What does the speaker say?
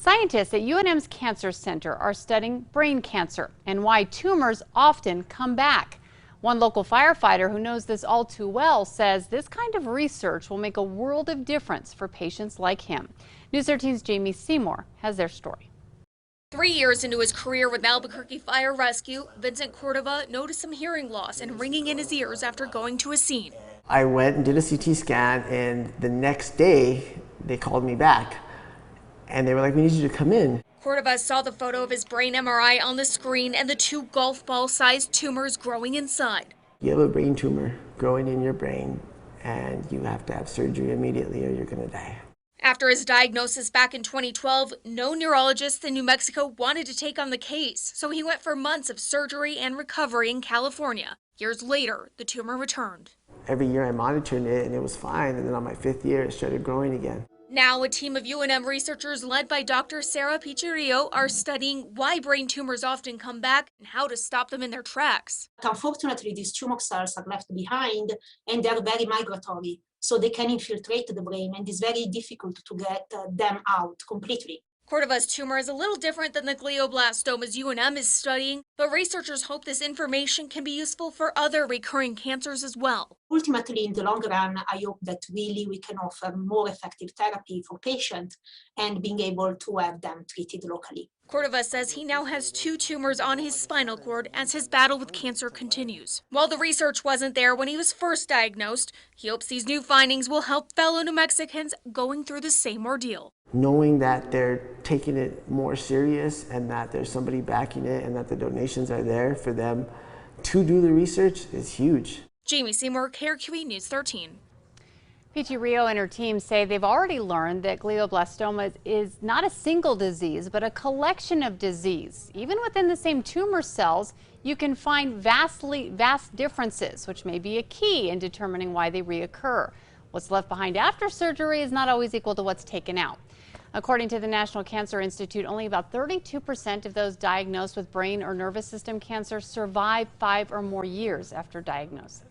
Scientists at UNM's Cancer Center are studying brain cancer and why tumors often come back. One local firefighter who knows this all too well says this kind of research will make a world of difference for patients like him. News 13's Jamie Seymour has their story. 3 years into his career with Albuquerque Fire Rescue, Vincent Cordova noticed some hearing loss and ringing in his ears after going to a scene. I went and did a CT scan, and the next day they called me back and they were like, "We need you to come in." Cordova saw the photo of his brain MRI on the screen and the 2 golf ball sized tumors growing inside. You have a brain tumor growing in your brain and you have to have surgery immediately or you're going to die. After his diagnosis back in 2012, no neurologist in New Mexico wanted to take on the case, so he went for months of surgery and recovery in California. Years later, the tumor returned. Every year I monitored it and it was fine, and then on my 5th year it started growing again. Now, a team of UNM researchers led by Dr. Sarah Pichirio are studying why brain tumors often come back and how to stop them in their tracks. Unfortunately, these tumor cells are left behind and they're very migratory, so they can infiltrate the brain and it's very difficult to get them out completely. Cordova's tumor is a little different than the glioblastomas UNM is studying, but researchers hope this information can be useful for other recurring cancers as well. Ultimately, in the long run, I hope that really we can offer more effective therapy for patients and being able to have them treated locally. Cordova says he now has 2 tumors on his spinal cord as his battle with cancer continues. While the research wasn't there when he was first diagnosed, he hopes these new findings will help fellow New Mexicans going through the same ordeal. Knowing that they're taking it more serious and that there's somebody backing it and that the donations are there for them to do the research is huge. Jamie Seymour, KRQE News 13. Pichirio and her team say they've already learned that glioblastoma is not a single disease, but a collection of disease. Even within the same tumor cells, you can find vast differences, which may be a key in determining why they reoccur. What's left behind after surgery is not always equal to what's taken out. According to the National Cancer Institute, only about 32% of those diagnosed with brain or nervous system cancer survive 5 or more years after diagnosis.